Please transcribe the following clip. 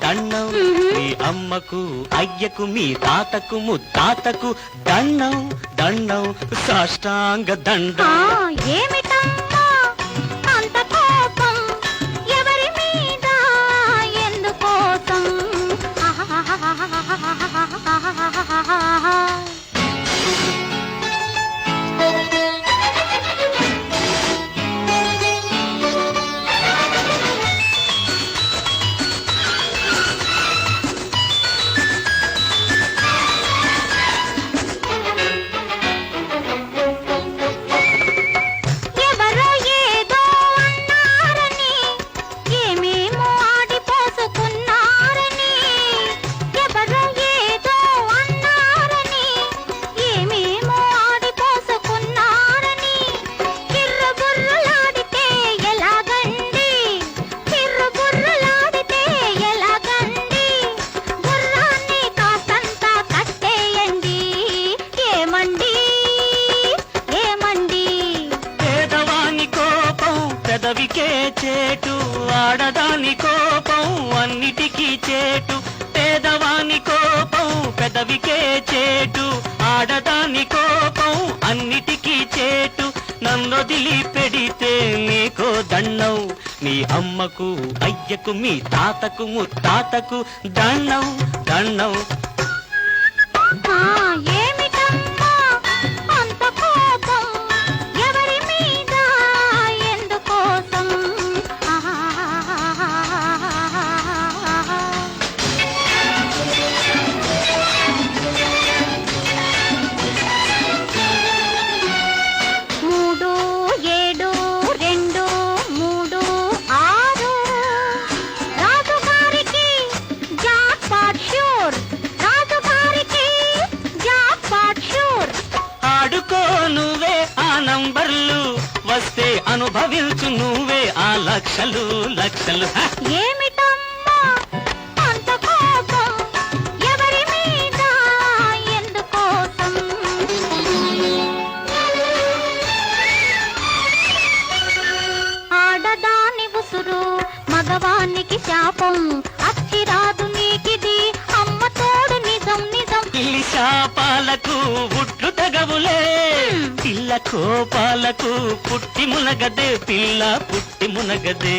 దండం మీ అమ్మకు అయ్యకు మీ తాతకు ముత్తాతకు దండం దండం సాష్టాంగ దండం. ఏమిటమ్మా అంత కోపం ఎవరి మీద ఎందుకోసం? పెదవికే చేటు ఆడదాని కోపం అన్నిటికీ చేటు. పేదవాని కోపం పెదవికే చేటు ఆడదాని కోపం అన్నిటికీ చేటు. నన్నొదిలి పెడితే నీకో దండం మీ అమ్మకు అయ్యకు మీ తాతకు ముత్తాతకు దండం దండం. నువ్వే ఆ నంబర్లు వస్తే అనుభవించు నువ్వే ఆ లక్షలు లక్షలు. ఏమిటమ్మా అంత కోపం ఎవరి మీద ఎందుకోసం? ఆడదాని ఉసురు మగవానికి శాపం అచ్చిరాదు నీకిది అమ్మ తోడు నిజం నిజం. పిల్లి శాపాలకు ఉట్లు తగవులే పిల్ల కోపాలకు పుట్టి మునగదే పిల్ల పుట్టి మునగదే.